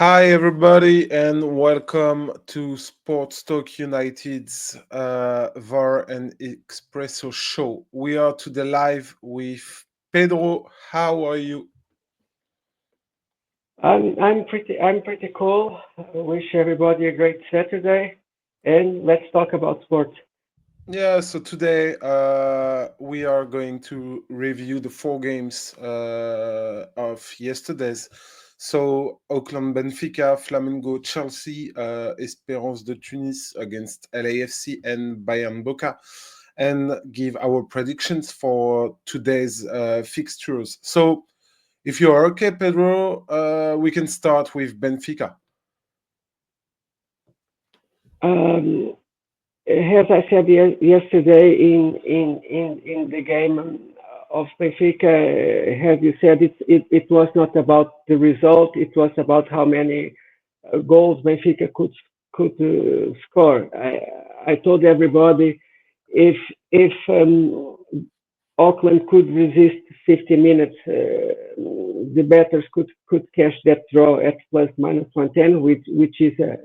Hi, everybody, and welcome to Sports Talk United's VAR and Espresso show. We are today live with Pedro. How are you? I'm pretty cool. I wish everybody a great Saturday, and let's talk about sports. Yeah, so today we are going to review the four games of yesterday's. So Auckland Benfica, Flamengo Chelsea, Espérance de Tunis against LAFC and Bayern Boca, and give our predictions for today's fixtures. So if you are okay, Pedro, we can start with Benfica. Um, as I said yesterday in the game of Benfica, as you said, it was not about the result. It was about how many goals Benfica could score. I told everybody if if Auckland could resist 50 minutes. The bettors could cash that draw at plus minus 110, which is a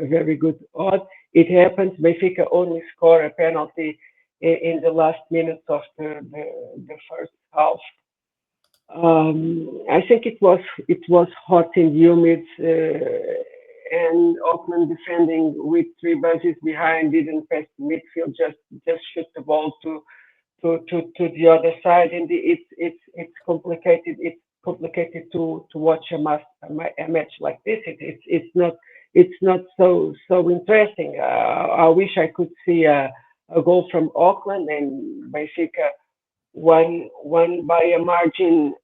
very good odd. It happens. Benfica only score a penalty in the last minutes of the first half. I think it was hot and humid, and Auckland defending with three budgets behind didn't pass the midfield, just shoot the ball to the other side, and it's complicated. It's complicated to watch a match like this. It's not so interesting. I wish I could see a goal from Auckland and Benfica won by a margin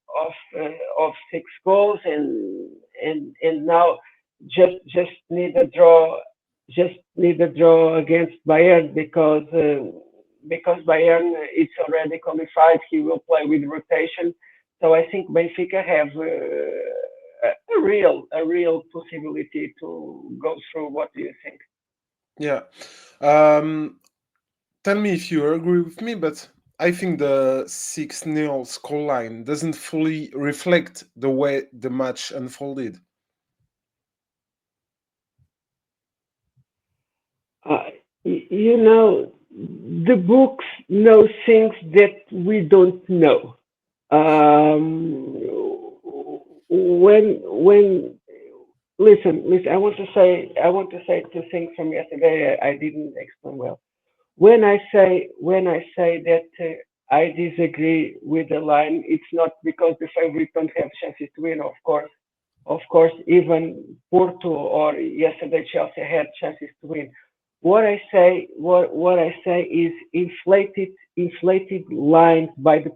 of 6 goals, and now just need a draw, against Bayern because Bayern is already qualified. He will play with rotation, so I think Benfica have a real possibility to go through. What do you think? Yeah. Um, Tell me if you agree with me, but I think the 6-0 scoreline doesn't fully reflect the way the match unfolded. Uh, the books know things that we don't know. Um, when listen, I want to say two things from yesterday. I didn't explain well. When I say that I disagree with the line, it's not because the favorite don't have chances to win. Of course, even Porto or yesterday Chelsea had chances to win. What I say is inflated lines by the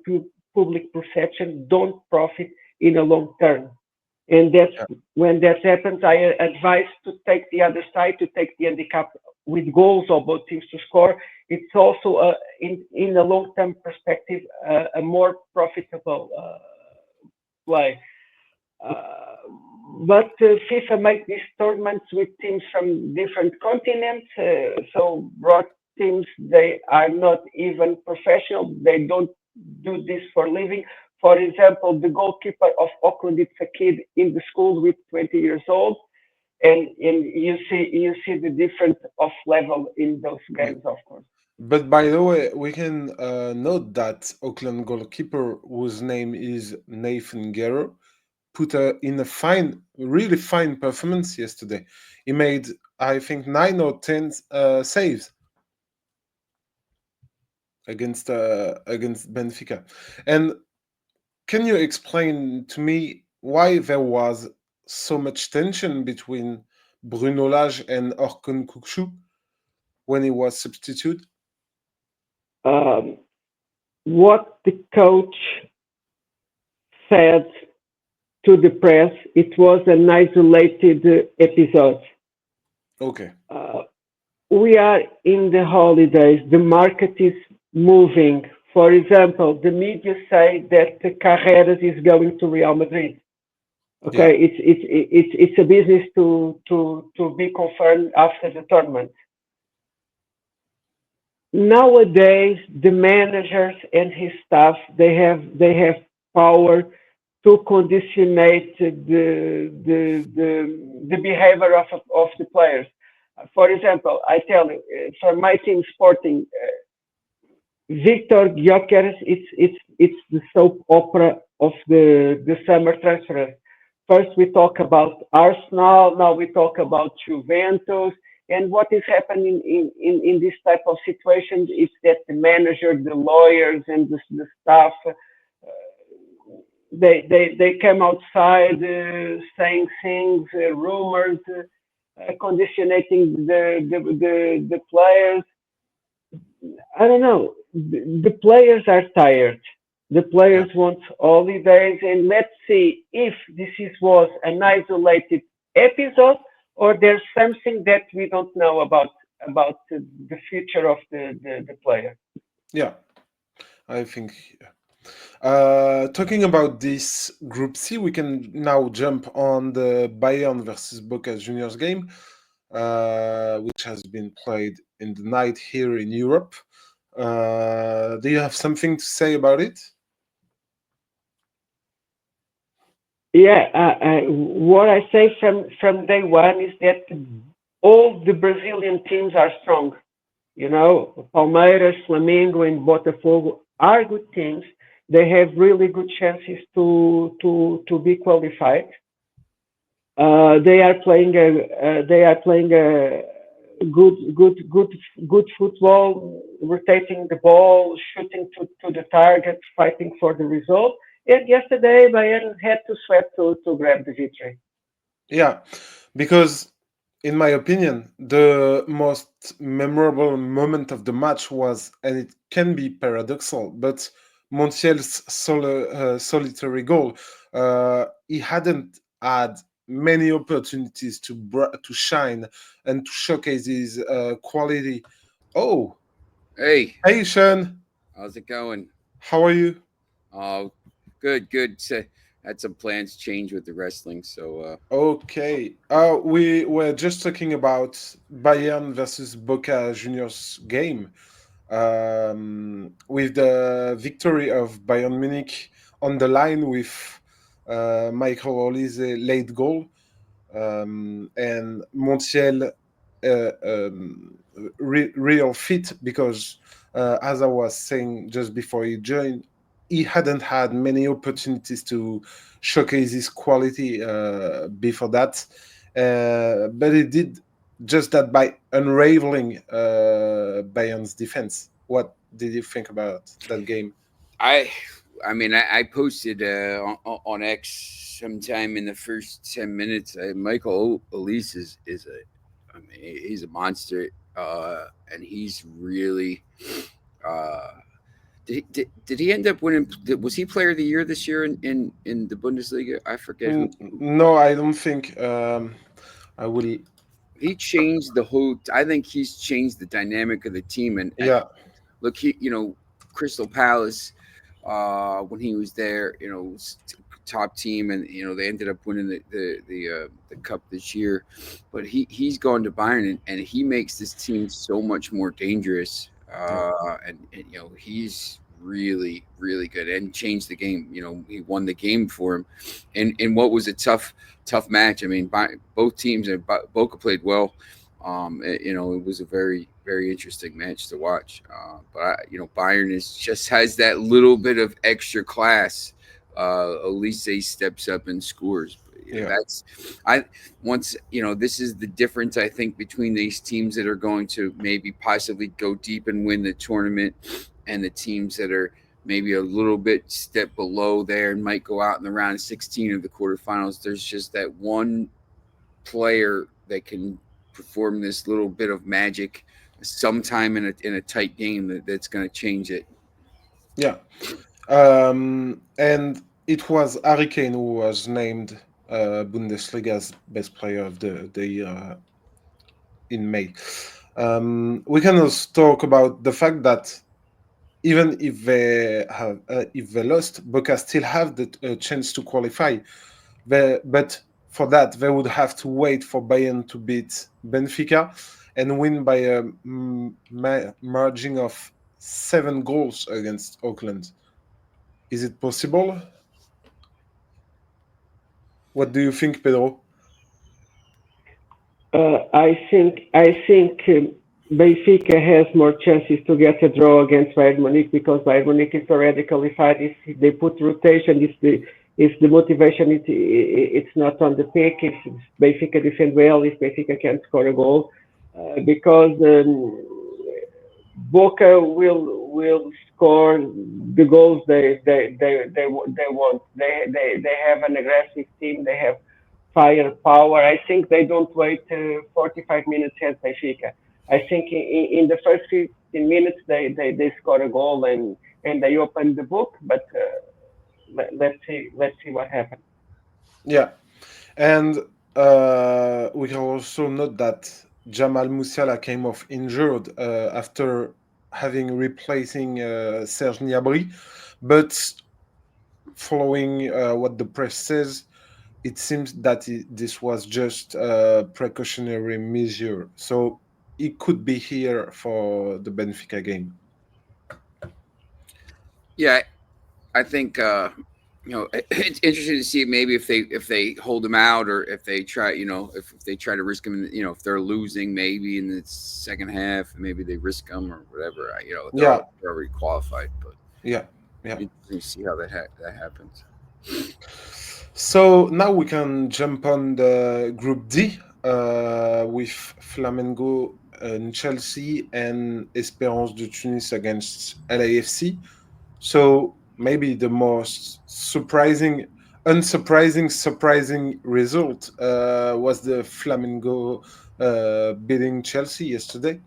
public perception don't profit in a long term. And that's Yeah. when that happens, I advise to take the other side, to take the handicap with goals or both teams to score. It's also in a long term perspective a more profitable play. Uh, but FIFA make these tournaments with teams from different continents, so broad teams, they are not even professional. They don't do this for a living. For example, the goalkeeper of Auckland, it's a kid in the school with 20 years old, and you see the difference of level in those Yeah. games, of course. But by the way, we can note that Auckland goalkeeper, whose name is Nathan Guerrero, put in a fine, really fine performance yesterday. He made, I think, 9 or 10 saves against Benfica. And can you explain to me why there was so much tension between Bruno Lage and Orkun Kukçu when he was substitute? Um, what the coach said to the press, it was an isolated episode. Okay. Uh, we are in the holidays. The market is moving. For example, the media say that Carreras is going to Real Madrid. Yeah. Okay, it's a business to be confirmed after the tournament. Nowadays, the managers and his staff, they have power to conditionate the behavior of the players. For example, I tell you, for my team Sporting, Victor Gyökeres, it's the soap opera of the summer transfer. First we talk about Arsenal, now we talk about Juventus, and what is happening in this type of situations is that the manager, the lawyers, and the staff, they come outside saying things, rumors, conditioning the players. I don't know. The players are tired. The Yeah. players want holidays, and let's see if was an isolated episode or there's something that we don't know about the future of the player. Yeah. I think. Talking about this Group C, we can now jump on the Bayern versus Boca Juniors game, which has been played in the night here in Europe. Do you have something to say about it? Yeah, what I say from day one is that all the Brazilian teams are strong. You know, Palmeiras, Flamengo, and Botafogo are good teams. They have really good chances to be qualified. They are playing a good football, rotating the ball, shooting to the target, fighting for the result. And yesterday, Bayern had to sweat to grab the victory. Yeah, because in my opinion, the most memorable moment of the match was, and it can be paradoxal, but Montiel's solitary goal. He hadn't had many opportunities to shine and to showcase his quality. Oh, Hey, hey Sean, how's it going? how are you? Oh, good, good. Had some plans change with the wrestling, so Okay. We were just talking about Bayern versus Boca Juniors game, with the victory of Bayern Munich on the line with Michael Oli's late goal, and Montiel real fit because, as I was saying just before he joined, he hadn't had many opportunities to showcase his quality before that, but he did just that by unraveling Bayern's defense. What did you think about that game? I, I mean, I posted on X sometime in the first 10 minutes. Michael Elise is I mean, he's a monster, and he's really. Uh, did he end up winning? Was he Player of the Year this year in the Bundesliga? I forget who. No, I don't think. I will. He changed the whole. I think he's changed the dynamic of the team, and Yeah, look, Crystal Palace, when he was there, top team, and they ended up winning the cup this year. But he's gone to Bayern, and he makes this team so much more dangerous. yeah, And he's really really good and changed the game. He won the game for him, and in what was a tough match. I mean, both teams and Boca played well. It was a very, very interesting match to watch. Bayern just has that little bit of extra class. Elise steps up and scores. yeah, That's I once this is the difference I think between these teams that are going to maybe possibly go deep and win the tournament, and the teams that are maybe a little bit step below there and might go out in the round of 16 of the quarterfinals. There's just that one player that can perform this little bit of magic sometime in a tight game that's going to change it. yeah. And it was Harry Kane who was named Bundesliga's best player of the year in May. We can also talk about the fact that even if they lost, Boca still have the chance to qualify. But for that, they would have to wait for Bayern to beat Benfica and win by a margin of 7 goals against Auckland. Is it possible? What do you think, Pedro? I think Benfica has more chances to get a draw against Bayern Munich because Bayern Munich is already qualified. If they put rotation, if the motivation it's not on the peak, if Benfica defend well, if Benfica can score a goal, because Boca will score the goals they want. They have an aggressive team. They have firepower. I think they don't wait 45 minutes as Benfica. I think in the first 15 minutes they score a goal and they open the book. But let's see what happens. Yeah, and we can also note that Jamal Musiala came off injured after having replacing Serge Gnabry, but following what the press says, it seems that this was just a precautionary measure. So it could be here for the Benfica game. Yeah, I think it's interesting to see maybe if they hold him out or if they try if they try to risk him. If they're losing maybe in the second half, maybe they risk him or whatever. Yeah, They're already qualified, but yeah, yeah. interesting to see how that happens. So now we can jump on the Group D with Flamengo and Chelsea and Espérance de Tunis against LAFC. So maybe the most surprising result was the Flamengo beating Chelsea yesterday.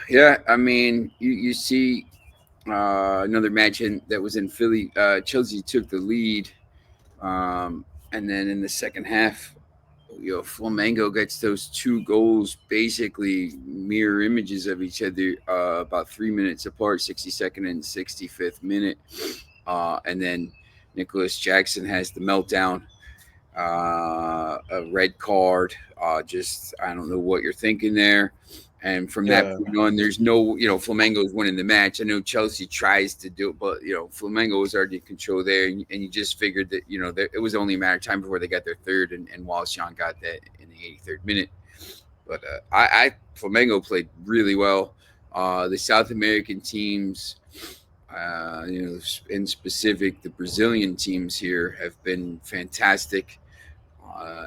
Yeah, I mean, you see another match that was in Philly. Chelsea took the lead, and then in the second half, Flamengo gets those two goals, basically mirror images of each other, about 3 minutes apart, 62nd and 65th minute, and then Nicholas Jackson has the meltdown, a red card. Just I don't know what you're thinking there. And from that Yeah, point on, there's no, Flamengo's winning the match. I know Chelsea tries to do it, but Flamengo was already in control there, and you just figured that it was only a matter of time before they got their third, and Wallace Shawn got that in the 83rd minute. But Flamengo played really well. The South American teams, in specific, the Brazilian teams here have been fantastic.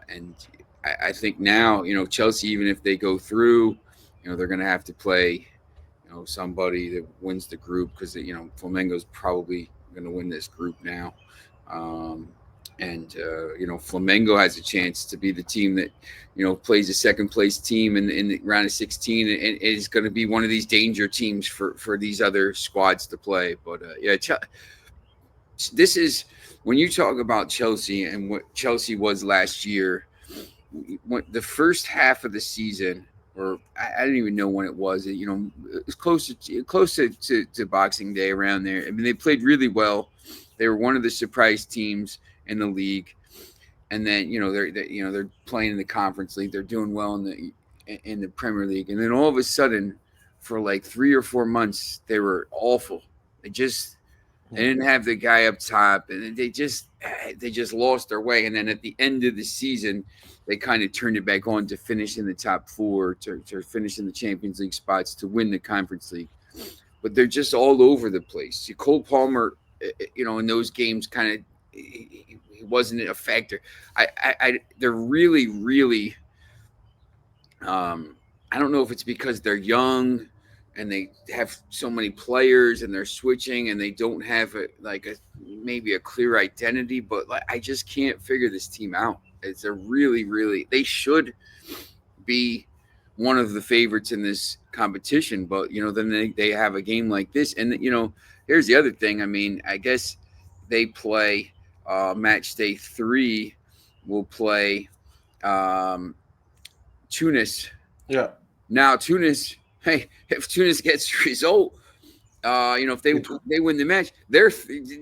And I think now, Chelsea, even if they go through, they're going to have to play, somebody that wins the group because, Flamengo's probably going to win this group now. Flamengo has a chance to be the team that, plays a second place team in the round of 16 and is going to be one of these danger teams for these other squads to play. But this is when you talk about Chelsea and what Chelsea was last year. The first half of the season, or I don't even know when it was. It was close to Boxing Day, around there. I mean, they played really well. They were one of the surprise teams in the league, and then they're playing in the Conference League. They're doing well in the Premier League, and then all of a sudden, for like 3 or 4 months, they were awful. They didn't have the guy up top, and they just lost their way. And then at the end of the season, they kind of turned it back on to finish in the top four, to finish in the Champions League spots, to win the Conference League. But they're just all over the place. Cole Palmer, in those games, kind of he wasn't a factor. They're really, really. I don't know if it's because they're young and they have so many players and they're switching and they don't have maybe a clear identity, but I just can't figure this team out. It's a really, really, they should be one of the favorites in this competition, but then they have a game like this, and here's the other thing. I mean, I guess they play match day 3. Will play Tunis. yeah. Now Tunis, hey, if Tunis gets a result, if they win the match,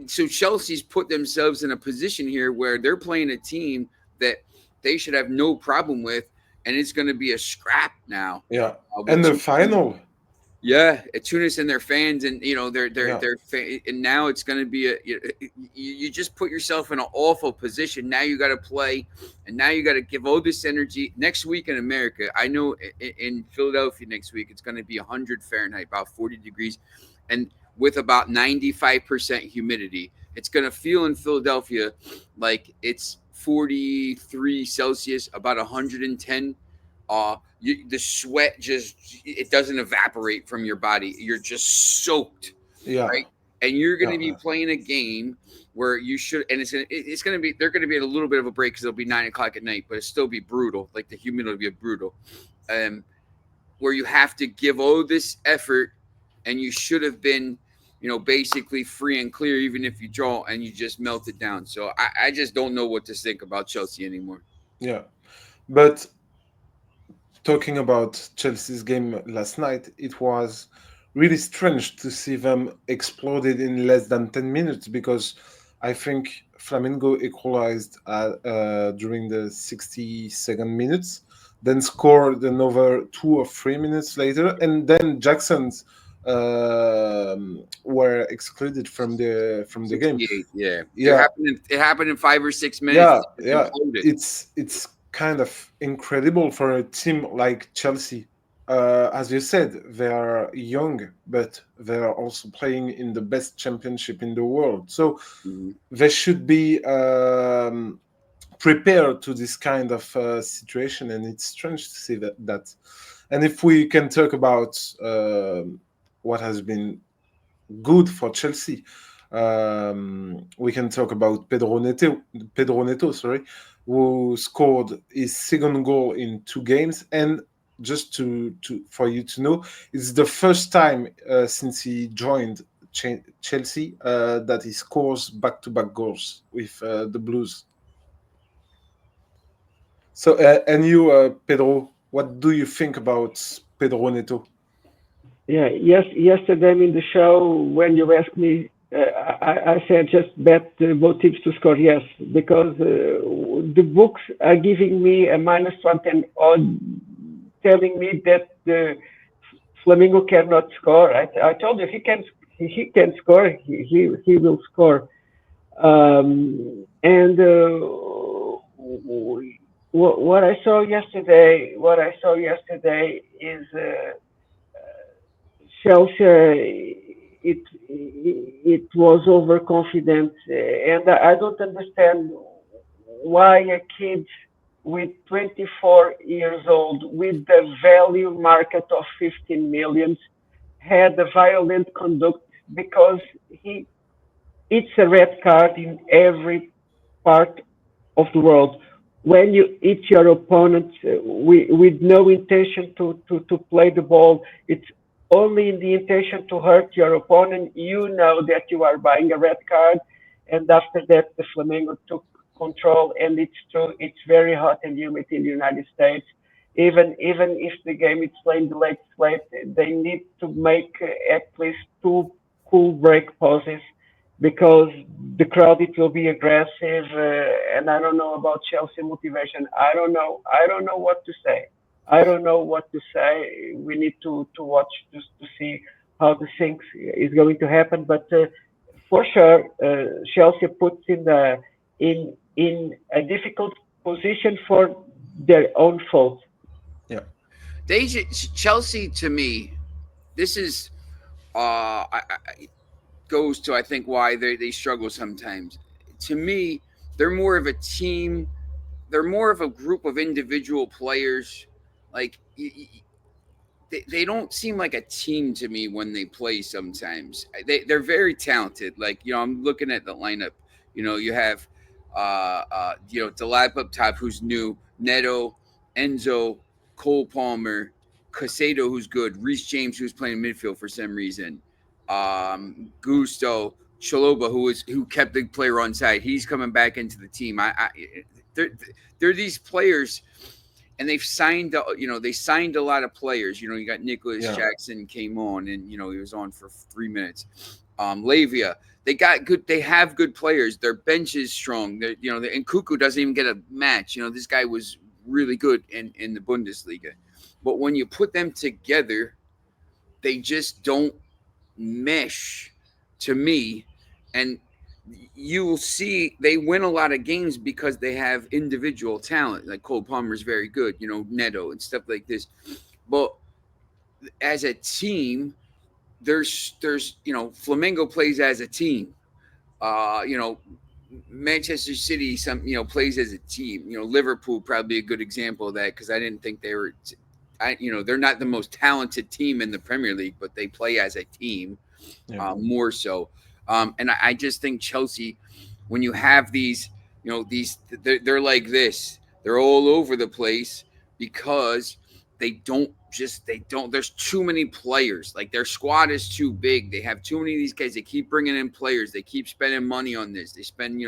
so Chelsea's put themselves in a position here where they're playing a team that they should have no problem with, and it's going to be a scrap now. Yeah, and the final. Yeah, Tunis and their fans, and Yeah, and now it's going to be you just put yourself in an awful position. Now you got to play, and now you got to give all this energy. Next week in America, I know in Philadelphia next week it's going to be 100 Fahrenheit, about 40 degrees, and with about 95% humidity. It's going to feel in Philadelphia like it's 43 Celsius, about 110. The sweat just it doesn't evaporate from your body. You're just soaked, yeah, right? And you're going to be yeah, playing a game where you should, and it's going to be they're going to be at a little bit of a break because it'll be 9 o'clock at night, but it'll still be brutal. Like the humidity will be brutal, um, where you have to give all this effort, and you should have been, basically free and clear, even if you draw, and you just melt it down. So I just don't know what to think about Chelsea anymore. yeah. But talking about Chelsea's game last night, it was really strange to see them exploded in less than 10 minutes because I think Flamengo equalized during the 62nd minutes, then scored another 2 or 3 minutes later, and then Jackson's were excluded from the game. 68. Yeah, it Yeah, happened. It happened in 5 or 6 minutes. yeah, It just yeah. imploded. It's kind of incredible for a team like Chelsea. As you said, they are young, but they are also playing in the best championship in the world. So Mhm. they should be prepared to this kind of situation, and it's strange to see that. And if we can talk about what has been good for Chelsea. We can talk about Pedro Neto, sorry, who scored his second goal in 2 games. And just to for you to know, it's the first time since he joined Chelsea that he scores back-to-back goals with the Blues. So, and you, Pedro, what do you think about Pedro Neto? Yeah, yes, yesterday in the show when you asked me, I said just bet both teams to score yes because the books are giving me a -110 odd, telling me that the Flamengo cannot score. I told you he can score. He will score. And what I saw yesterday is Chelsea. It was overconfident, and I don't understand why a kid with 24 years old with the value market of 15 millions had a violent conduct because he it's a red card in every part of the world. When you hit your opponent with no intention to play the ball, it's only in the intention to hurt your opponent. You know that you are buying a red card. And after that, the Flamengo took control. And it's true, it's very hot and humid in the United States. Even if the game is playing the late slate, they need to make at least two cool break pauses because the crowd it will be aggressive, and I don't know about Chelsea motivation. I don't know what to say. I don't know what to say. We need to watch just to see how the things is going to happen. But for sure, Chelsea puts in a difficult position for their own fault. Yeah, Chelsea to me, this is goes to I think why they struggle sometimes. To me, they're more of a team. They're more of a group of individual players. Like they don't seem like a team to me when they play sometimes. They're very talented. Like, I'm looking at the lineup. You have Delap up top, who's new, Neto, Enzo, Cole Palmer, Casado, who's good, Reece James, who's playing midfield for some reason, Gusto, Chaloba, who kept the player on side. He's coming back into the team. They're, they're these players, and they signed a lot of players. You got Nicholas yeah, Jackson came on, and he was on for 3 minutes. Lavia, they have good players. Their bench is strong. And Cuckoo doesn't even get a match. This guy was really good in the Bundesliga, but when you put them together, they just don't mesh to me. And you will see they win a lot of games because they have individual talent. Like Cole Palmer is very good, Neto and stuff like this. But as a team, there's Flamengo plays as a team. You know, Manchester City plays as a team. Liverpool probably a good example of that, because I didn't think they were. They're not the most talented team in the Premier League, but they play as a team, more so. And I just think Chelsea, when you have these, they're like this. They're all over the place because there's too many players. Like, their squad is too big. They have too many of these guys. They keep bringing in players. They keep spending money on this. They spend,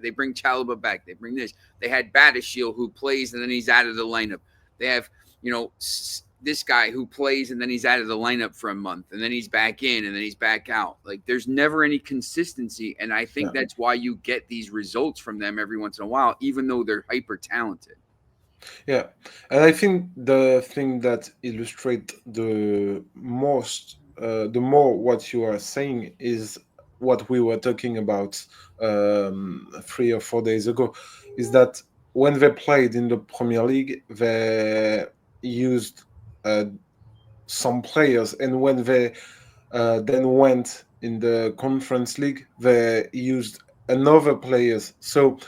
they bring Chalobah back. They bring this. They had Badiashile, who plays and then he's out of the lineup. They have, this guy who plays and then he's out of the lineup for a month and then he's back in and then he's back out. Like, there's never any consistency. And I think that's why you get these results from them every once in a while, even though they're hyper talented. Yeah, and I think the thing that illustrates the most, the more what you are saying, is what we were talking about 3 or 4 days ago, is that when they played in the Premier League, they used some players, and when they then went in the Conference League, they used another players. So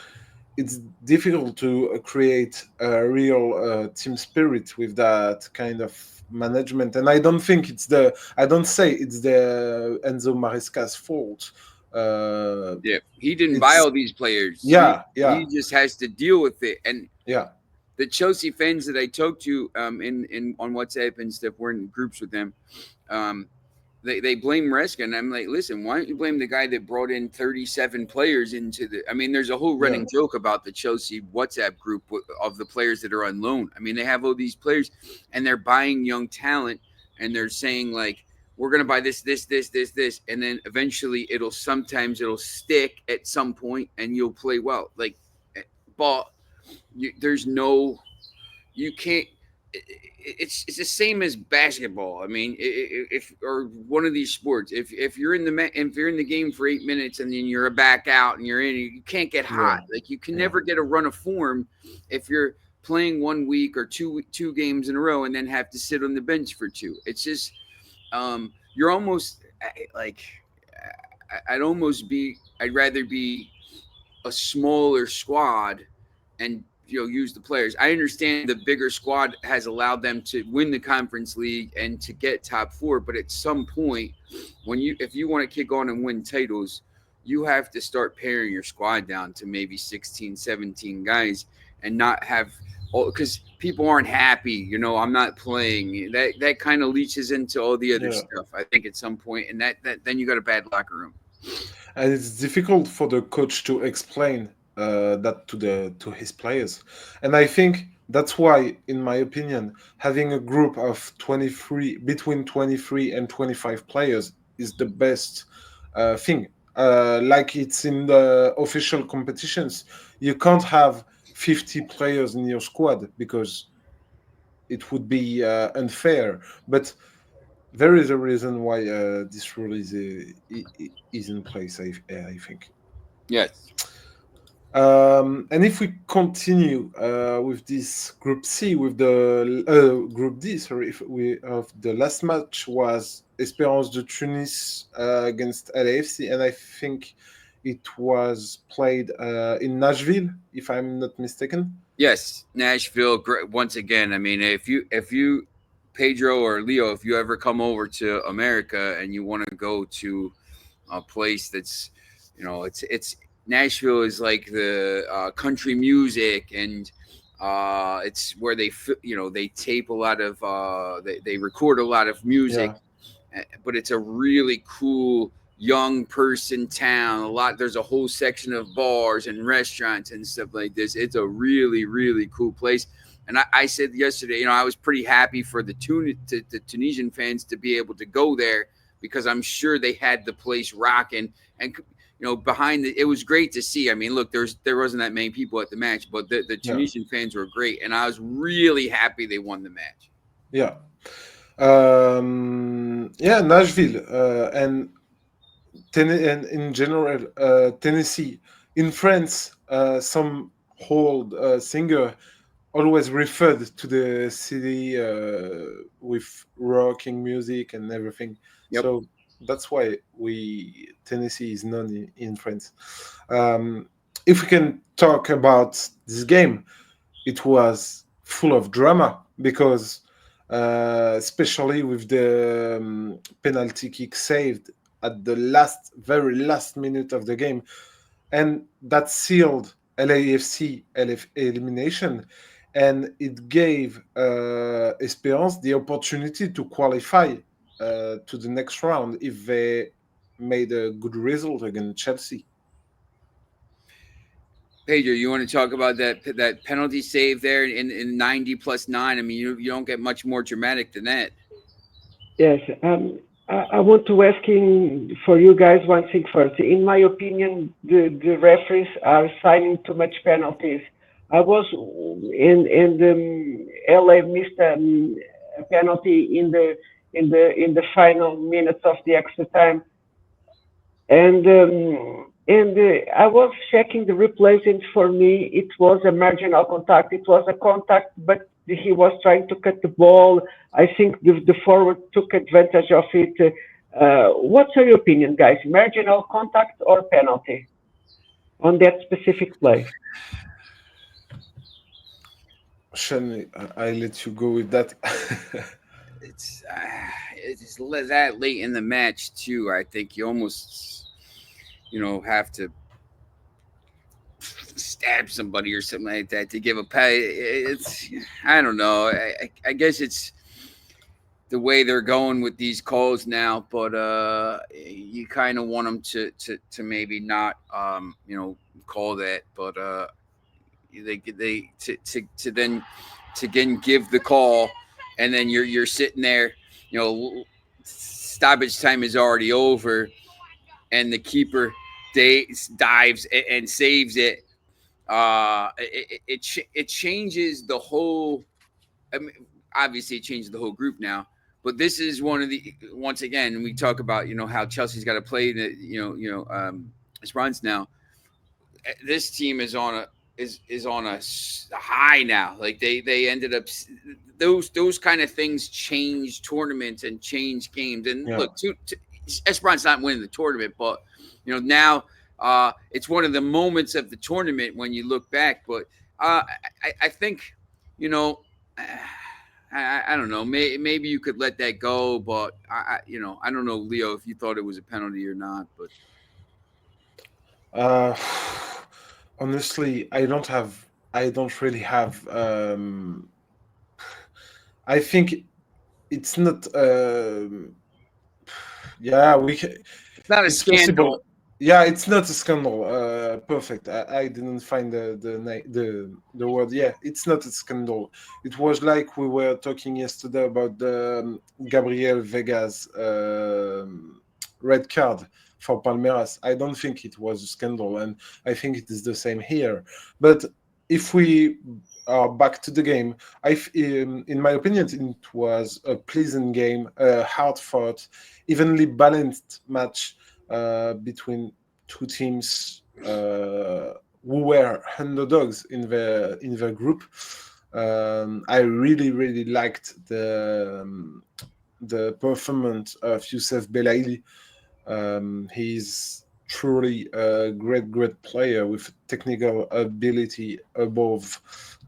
it's difficult to create a real team spirit with that kind of management. And I don't say it's the Enzo Maresca's fault. He didn't buy all these players. He just has to deal with it. And the Chelsea fans that I talked to in on WhatsApp and stuff, we're in groups with them. They blame Maresca, and I'm like, listen, why don't you blame the guy that brought in 37 players into the? I mean, there's a whole running joke about the Chelsea WhatsApp group of the players that are on loan. I mean, they have all these players, and they're buying young talent, and they're saying, like, we're gonna buy this, and then eventually it'll stick at some point, and you'll play well. Like, but you can't. It's the same as basketball. I mean, if or one of these sports, if you're in the game for 8 minutes and then you're back out and you're in, you can't get hot. Like, you can never get a run of form if you're playing 1 week or two games in a row and then have to sit on the bench for 2. It's just you're almost like I'd rather be a smaller squad and use the players. I understand the bigger squad has allowed them to win the Conference League and to get top 4, but at some point, if you want to kick on and win titles, you have to start paring your squad down to maybe 16, 17 guys and not have because people aren't happy. I'm not playing. That kind of leaches into all the other stuff, I think, at some point, and that then you got a bad locker room. And it's difficult for the coach to explain that to his players. And I think that's why, in my opinion, having a group of between 23 and 25 players is the best thing. Like it's in the official competitions, you can't have 50 players in your squad because it would be unfair. But there is a reason why this rule is in place, I think. Yes. And if we continue with this Group C, with the Group D, the last match was Espérance de Tunis against LAFC, and I think it was played in Nashville, if I'm not mistaken. Yes, Nashville. Once again, I mean, if you Pedro or Leo, if you ever come over to America and you want to go to a place that's, it's Nashville is like the country music, and it's where they tape a lot of they record a lot of music, but it's a really cool young person town. There's a whole section of bars and restaurants and stuff like this. It's a really, really cool place. And I said yesterday, I was pretty happy for the Tunisian fans to be able to go there, because I'm sure they had the place rocking. And behind it was great to see. I mean, look, there wasn't that many people at the match, but the Tunisian fans were great, and I was really happy they won the match. Yeah. Yeah, Nashville and in general Tennessee. In France, some old singer always referred to the city with rocking music and everything. Yep. So that's why we Tennessee is known in France. Um, if we can talk about this game, it was full of drama because, especially with the penalty kick saved at the very last minute of the game, and that sealed LAFC elimination, and it gave Esperance the opportunity to qualify to the next round if they made a good result against Chelsea. Pedro, you want to talk about that penalty save there in 90 plus 9? I mean, you don't get much more dramatic than that. Yes, I want to ask for you guys one thing first. In my opinion, the referees are signing too much penalties. I was in the LA missed a penalty in the final minutes of the extra time, and I was checking the replays, and for me, it was a marginal contact. It was a contact, but he was trying to cut the ball. I think the forward took advantage of it. What's your opinion, guys? Marginal contact or penalty on that specific play? Sean, I let you go with that. It's that late in the match too. I think you almost have to stab somebody or something like that to give a pay. It's I don't know. I guess it's the way they're going with these calls now, but you kind of want them to maybe not call that, but they to then give the call, and then you're sitting there, stoppage time is already over, and the keeper dives and saves it. It changes the whole. I mean, obviously, it changes the whole group now. But this is one of the once again we talk about how Chelsea's got to play the Esperance now. This team is on a high now. Like they ended up those kind of things change tournaments and change games. And Yeah. look, Esperance not winning the tournament, but now it's one of the moments of the tournament when you look back. But I think you know. I don't know. Maybe you could let that go, but I don't know, Leo, if you thought it was a penalty or not. But Uh, honestly, I don't really have. I think it's not. Yeah, it's not a it's possible. scandal. Yeah, it's not a scandal. Perfect. I didn't find the word. Yeah, it's not a scandal. It was like we were talking yesterday about the Gabriel Vega's red card for Palmeiras. I don't think it was a scandal, and I think it is the same here. But if we are back to the game, in my opinion, it was a pleasant game, a hard fought, evenly balanced match between two teams who were underdogs in the group. I really liked the performance of Youssef Belaili. He's truly a great player with technical ability above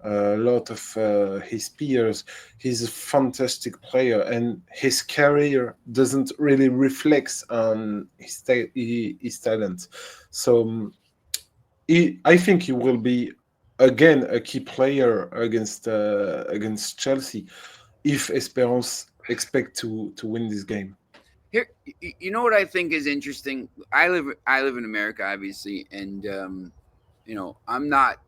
a lot of his peers. He's a fantastic player, and his career doesn't really reflect on his talent. So I think he will be again a key player against Chelsea if Esperance expect to win this game. Here, you know what I think is interesting. I live in America, obviously, and I'm not.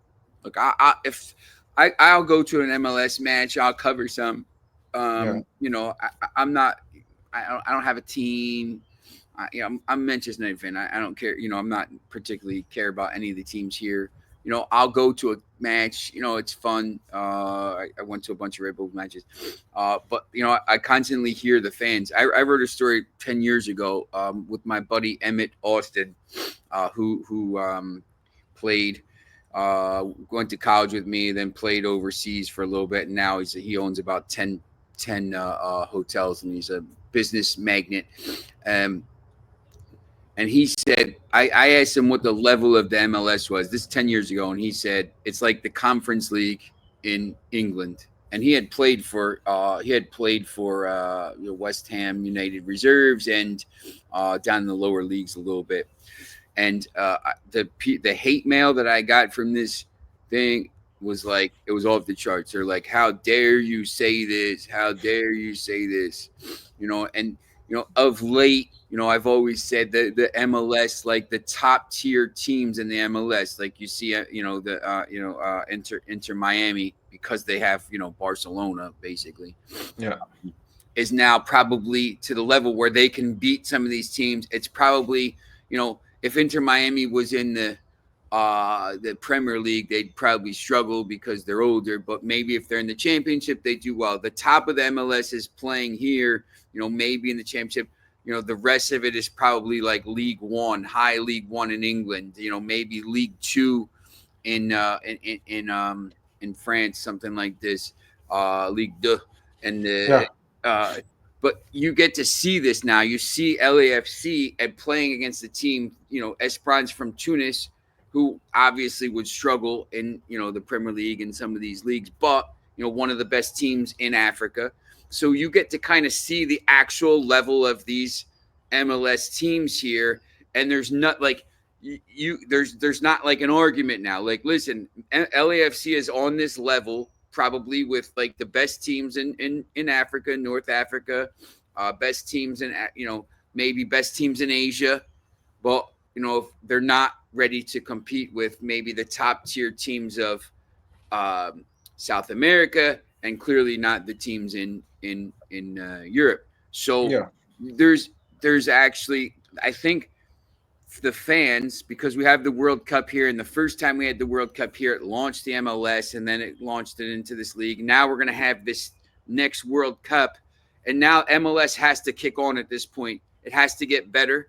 Look, if I'll go to an MLS match, I'll cover some. Yeah. I'm not. I don't have a team. I'm a Manchester United fan. I don't care. I'm not particularly care about any of the teams here. I'll go to a match. It's fun. I went to a bunch of Red Bull matches, but I constantly hear the fans. I wrote a story 10 years ago with my buddy Emmett Austin, who played. Went to college with me, then played overseas for a little bit, and now he owns about 10 hotels, and he's a business magnate. And he said, I asked him what the level of the MLS was. This 10 years ago, and he said it's like the Conference League in England. And he had played for West Ham United reserves and down in the lower leagues a little bit. And the hate mail that I got from this thing was like, it was off the charts. They're like, how dare you say this? How dare you say this? And of late, I've always said that the MLS, like the top tier teams in the MLS, like you see, Inter Miami, because they have, Barcelona basically, is now probably to the level where they can beat some of these teams. It's probably, if Inter Miami was in the Premier League, they'd probably struggle because they're older. But maybe if they're in the championship, they do well. The top of the MLS is playing here, maybe in the championship. The rest of it is probably like League One, high League One in England. Maybe League Two in France, something like this, Ligue 2, and but you get to see this now. You see LAFC and playing against the team, Esperance from Tunis, who obviously would struggle in the Premier League and some of these leagues, but one of the best teams in Africa. So you get to kind of see the actual level of these MLS teams here, and there's not like there's not like an argument now. Like, listen, LAFC is on this level probably with like the best teams in Africa, North Africa, best teams in maybe best teams in Asia, but if they're not ready to compete with maybe the top tier teams of South America, and clearly not the teams in Europe. So there's actually, I think, the fans, because we have the World Cup here, and the first time we had the World Cup here, it launched the MLS, and then it launched it into this league. Now we're going to have this next World Cup, and now MLS has to kick on at this point. It has to get better,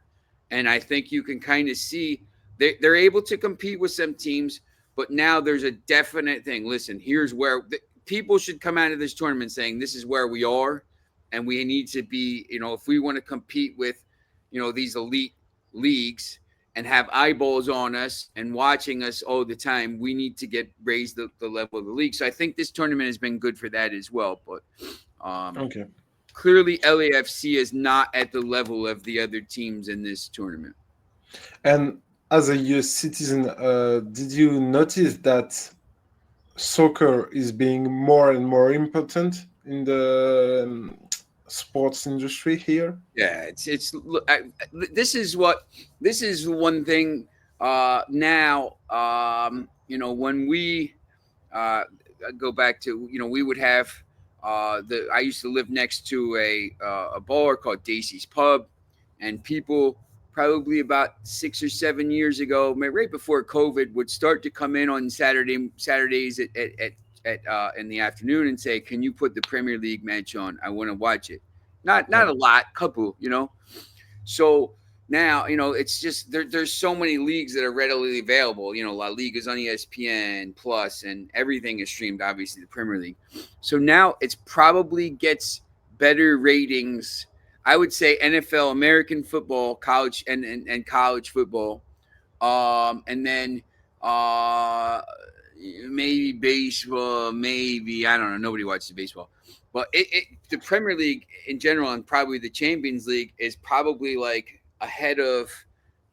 and I think you can kind of see they're able to compete with some teams, but now there's a definite thing. Listen, here's where people should come out of this tournament saying this is where we are, and we need to be, if we want to compete with, these elite leagues and have eyeballs on us and watching us all the time, we need to raise the level of the league. So I think this tournament has been good for that as well. But clearly LAFC is not at the level of the other teams in this tournament. And as a US citizen, did you notice that soccer is being more and more important in the sports industry here? Yeah, this is one thing now, when we go back to, we would have I used to live next to a bar called Dacey's Pub, and people probably about 6 or 7 years ago, right before COVID, would start to come in on Saturdays at in the afternoon and say, "Can you put the Premier League match on? I want to watch it." Not a lot, couple, So now, it's just there's so many leagues that are readily available. La Liga is on ESPN Plus, and everything is streamed, obviously, the Premier League. So now it's probably gets better ratings. I would say NFL, American football, college and college football, and then maybe baseball, maybe, I don't know. Nobody watches baseball. But the Premier League in general, and probably the Champions League, is probably like ahead of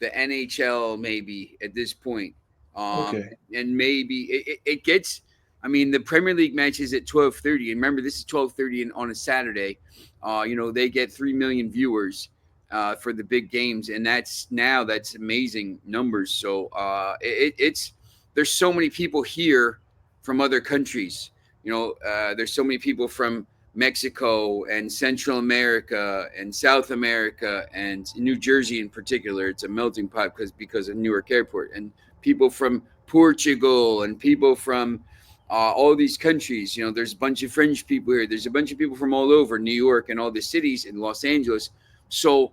the NHL maybe at this point. And maybe it gets, the Premier League match is at 12:30. And remember, this is 12:30 on a Saturday. They get 3 million viewers for the big games. And that's amazing numbers. So there's so many people here from other countries. There's so many people from Mexico and Central America and South America and New Jersey in particular. It's a melting pot because of Newark Airport, and people from Portugal and people from all these countries. There's a bunch of French people here. There's a bunch of people from all over New York and all the cities in Los Angeles. So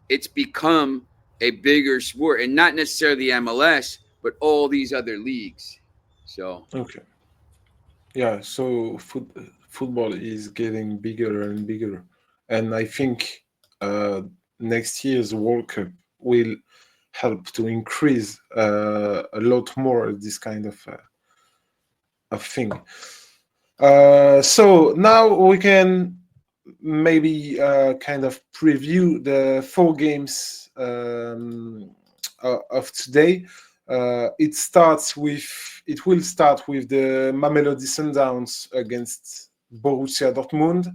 it's become a bigger sport, and not necessarily the MLS, but all these other leagues. So Okay. Yeah. So football is getting bigger and bigger, and I think uh, next year's World Cup will help to increase a lot more this kind of thing. So now we can maybe kind of preview the four games of today. It will start with the Mamelodi Sundowns against Borussia Dortmund.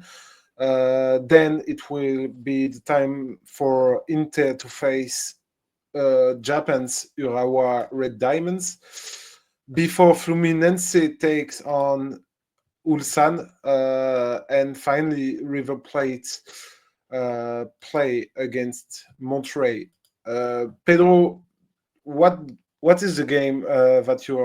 Then it will be the time for Inter to face Japan's Urawa Red Diamonds before Fluminense takes on Ulsan, and finally River Plate play against Monterrey. Pedro, what what is the game that you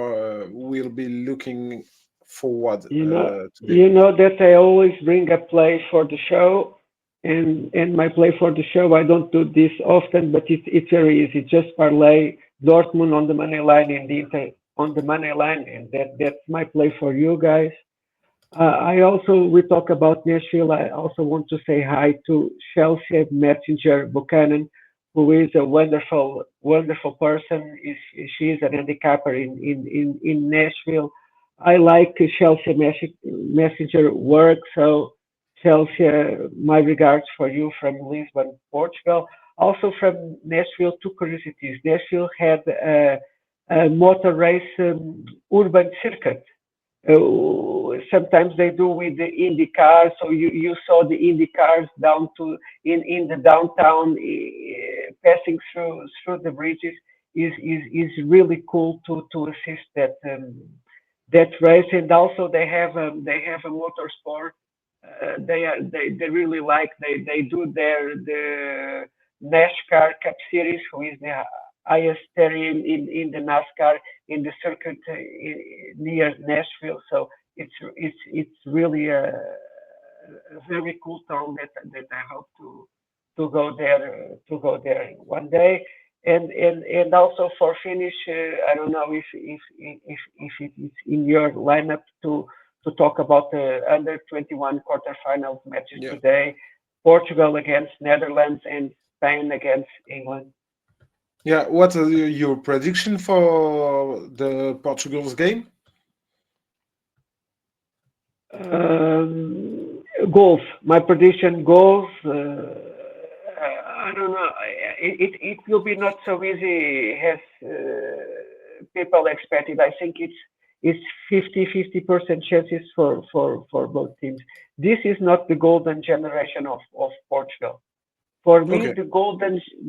will be looking forward today? You know that I always bring a play for the show, and my play for the show. I don't do this often, but it's very easy. Just parlay Dortmund on the money line and the Inter on the money line, and that's my play for you guys. I also, we talk about Nashville. I also want to say hi to Chelsea Messenger Buchanan, who is a wonderful, wonderful person. She is an handicapper in Nashville. I like Chelsea Messenger work. So, Chelsea, my regards for you from Lisbon, Portugal. Also from Nashville, two curiosities. Nashville had a motor race urban circuit. Sometimes they do with the Indy cars. So you saw the Indy cars down to in the downtown, passing through the bridges is really cool to assist that race. And also they have a motorsport. They really like they do the NASCAR Cup Series, who is the highest area in the NASCAR in the circuit near Nashville. So it's really a very cool town that I hope to go there one day. And also for finish, I don't know if it is in your lineup to talk about the under 21 quarterfinals matches Yeah, today. Portugal against Netherlands and Spain against England. yeah. What are your prediction for the Portugal's game? Goals. My prediction goals. I don't know. It will be not so easy as people expected. I think it's 50% chances for both teams. This is not the golden generation of Portugal. For me, Okay.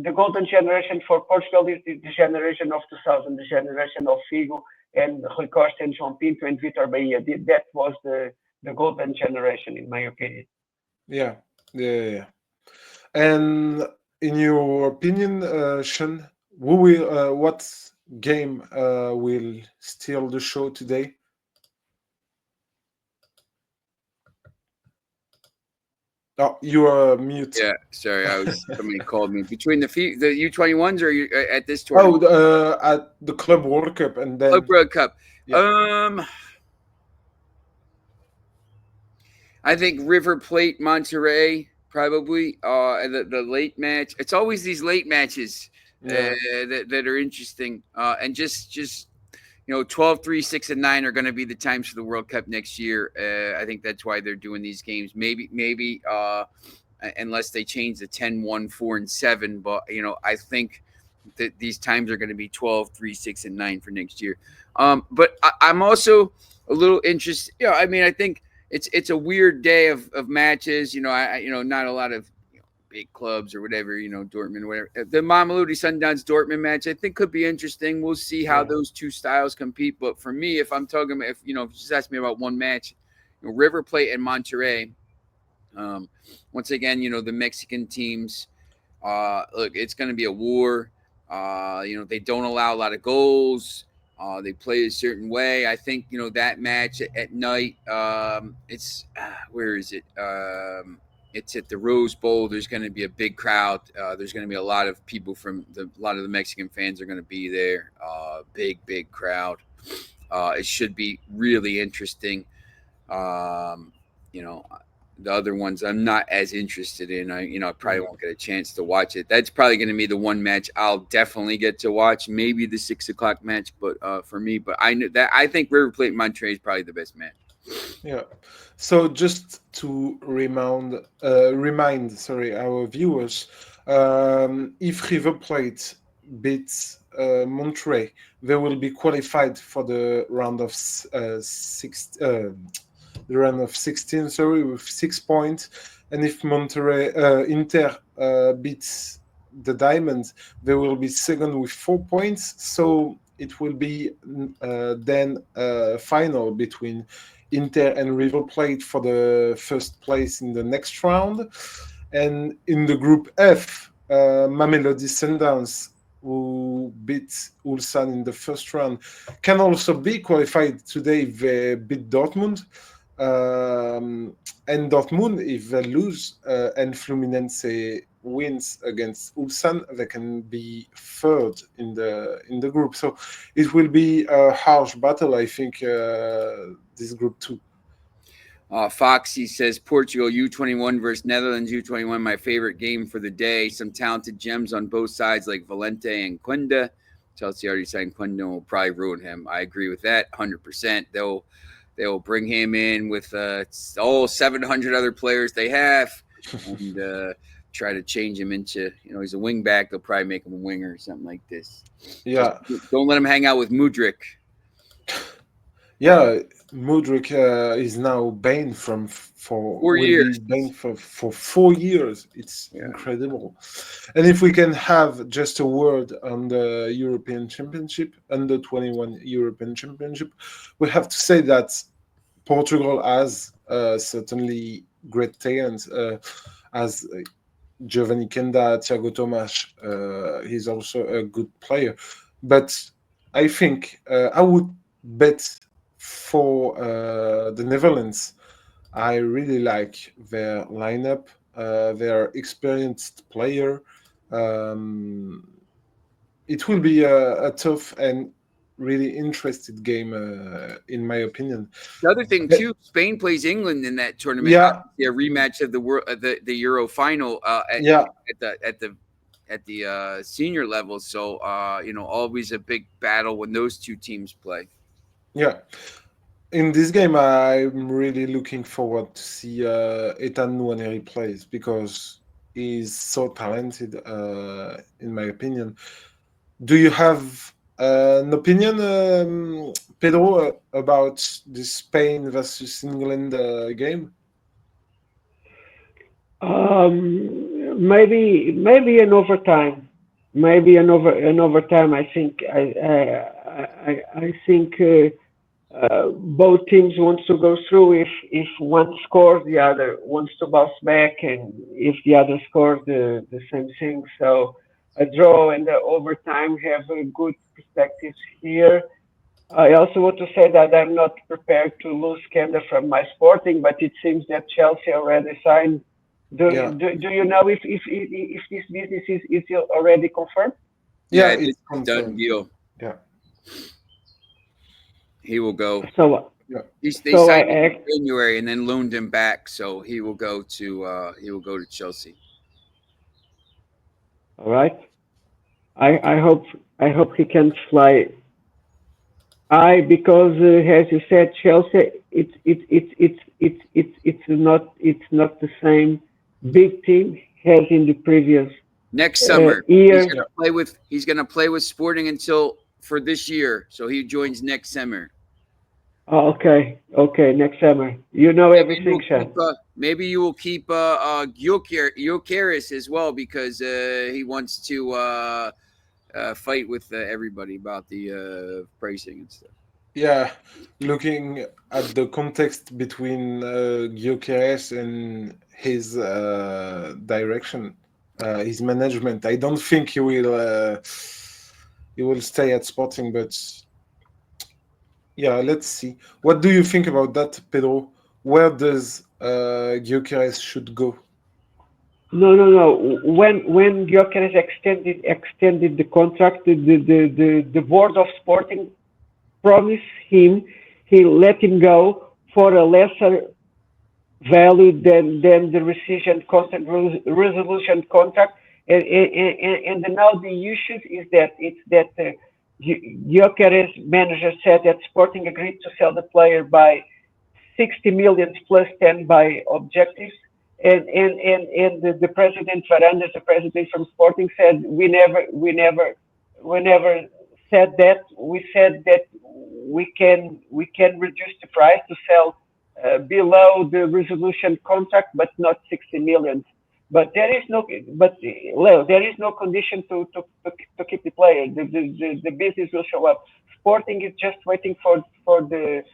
the golden generation for Portugal is the generation of 2000, the generation of Figo and Rui Costa and João Pinto and Vitor Bahia. That was the golden generation, in my opinion. Yeah, yeah, yeah, yeah. And in your opinion, Sean, what game will steal the show today? Oh, you are mute. yeah, sorry, somebody called me between the U21s or at this Oh, tournament, at the Club World Cup, and Club then World Cup. yeah, Um, I think River Plate, Monterrey, probably. The late match. It's always these late matches yeah, that are interesting. And just 12, 3, 6, and 9 are going to be the times for the World Cup next year. I think that's why they're doing these games. Maybe unless they change the 10, 1, 4, and 7. But I think that these times are going to be 12, 3, 6, and 9 for next year. But I'm also a little interested. I mean, I think it's a weird day of matches. Not a lot of big clubs or whatever. Dortmund, whatever. The Mamelodi Sundowns Dortmund match, I think, could be interesting. We'll see how Yeah. those two styles compete. But for me, if I'm talking about, if you just ask me about one match, River Plate and Monterrey. Um, Once again, the Mexican teams. Look, it's going to be a war. They don't allow a lot of goals. They play a certain way. I think that match at night. It's where is it? It's at the Rose Bowl. There's going to be a big crowd. There's going to be a lot of people a lot of the Mexican fans are going to be there. Big crowd. It should be really interesting. You know, the other ones I'm not as interested in. I probably won't get a chance to watch it. That's probably going to be the one match I'll definitely get to watch. Maybe the 6 o'clock match, but for me, I think River Plate Monterrey is probably the best match. Yeah. So just to remind our viewers, if River Plate beats Monterrey, they will be qualified for the round of the round of 16. Sorry, with 6 points. And if Inter beats the Diamonds, they will be second with 4 points. So it will be then final between Inter and River Plate for the first place in the next round. And in the Group F, Mamelodi Sundowns, who beat Ulsan in the first round, can also be qualified today if they beat Dortmund. And Dortmund, if they lose and Fluminense wins against Ulsan, they can be third in the group. So it will be a harsh battle, I think, this group too. Foxy says Portugal U21 versus Netherlands U21, my favorite game for the day. Some talented gems on both sides like Valente and Quinda. Chelsea already signed Quinda and will probably ruin him. I agree with that 100%. They'll bring him in with all 700 other players they have and try to change him into, he's a wing back. They'll probably make him a winger or something like this. Yeah. Just don't let him hang out with Mudryk. Yeah, Mudryk is now banned for 4 years. Banned for 4 years. It's incredible. And if we can have just a word on the European Championship, under 21 European Championship, we have to say that Portugal has certainly great talent. As Giovanni Kenda, Thiago Tomas, he's also a good player. But I think I would bet for the Netherlands. I really like their lineup, their experienced player. It will be a tough and really interesting game, in my opinion. The other thing too, Spain plays England in that tournament. Yeah, a rematch of the Euro final at the senior level. So always a big battle when those two teams play. Yeah. In this game, I'm really looking forward to see Ethan Nwaneri plays because he's so talented, in my opinion. Do you have an opinion, Pedro, about the Spain versus England game? Maybe an overtime. Maybe an overtime. I think both teams wants to go through. If one scores, the other wants to bounce back, and if the other scores, the same thing. So a draw and the overtime have a good perspectives here. I also want to say that I'm not prepared to lose Kenda from my Sporting, but it seems that Chelsea already signed. Do you know if this business is already confirmed? Yeah, it's done deal. Yeah. He will go. So they signed him in January and then loaned him back, so he will go to Chelsea. All right. I hope he can fly. Because as you said, Chelsea, it's not the same big team as in the previous next summer. Year. He's gonna play with Sporting until for this year, so he joins next summer. Oh, okay, next summer. You know everything, Sean. Maybe you will keep 𝐊𝐤𝐤𝐤 as well because he wants to fight with everybody about the pricing and stuff. Yeah, looking at the context between 𝐊𝐤𝐤 and his direction, his management, I don't think he will stay at Sporting, but Yeah, let's see. What do you think about that, Pedro? Where does Gyökeres should go? No, no, no. When Gyökeres extended the contract, the board of Sporting promised him he let him go for a lesser value than the rescission contract resolution contract. And now the issue is that it's that Gyökeres manager said that Sporting agreed to sell the player by 60 million plus 10 by objectives. And the president Varandas, the president from Sporting, said we never said that. We said that we can reduce the price to sell below the resolution contract, but not 60 million. But Leo, there is no condition to keep the player. The business will show up. Sporting is just waiting for the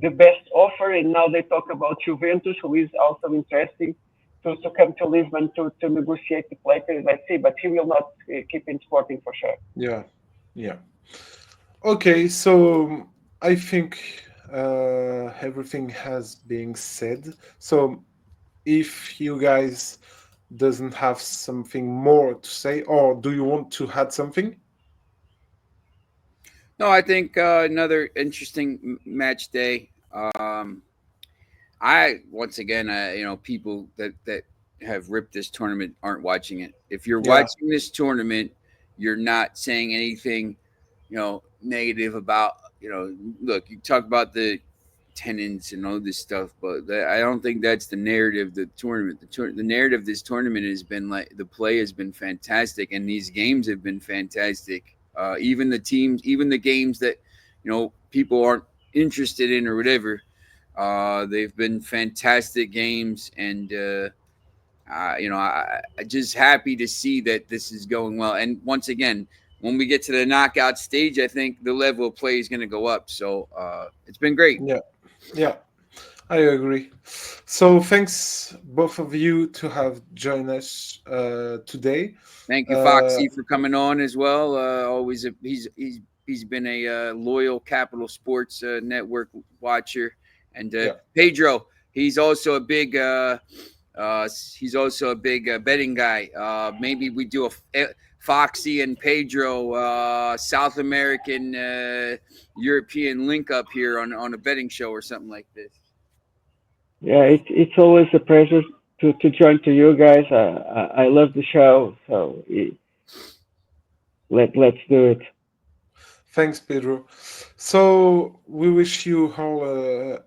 best offer, and now they talk about Juventus, who is also interesting to come to Lisbon to negotiate the player. Let's see, but he will not keep in Sporting for sure. Yeah, yeah. Okay, so I think everything has been said. So if you guys doesn't have something more to say, or do you want to add something? No, I think another interesting match day. I once again, people that have ripped this tournament aren't watching it. If you're Yeah, watching this tournament, you're not saying anything, negative about. Look, you talk about the tenants and all this stuff, but I don't think that's the narrative of the tournament. The narrative of this tournament has been like the play has been fantastic, and these games have been fantastic. Even the teams, even the games that people aren't interested in or whatever, they've been fantastic games, and I just happy to see that this is going well. And once again, when we get to the knockout stage, I think the level of play is going to go up. So it's been great. yeah, yeah. I agree. So thanks both of you to have joined us today. Thank you, Uh, Foxy, for coming on as well. He's been a loyal Capital Sports Network watcher, and yeah, Pedro. He's also a big betting guy. Maybe we do a Foxy and Pedro South American European link up here on a betting show or something like this. Yeah, it's always a pleasure to join to you guys. I love the show, so let's do it. thanks, Pedro. So we wish you all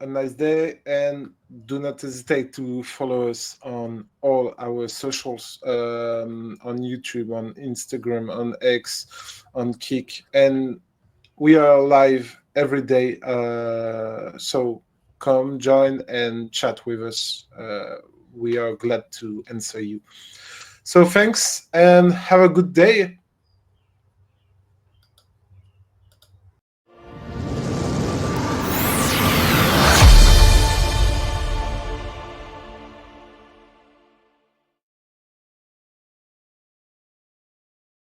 a nice day, and do not hesitate to follow us on all our socials, on YouTube, on Instagram, on X, on Kick, and we are live every day. So come join and chat with us. We are glad to answer you. So thanks and have a good day.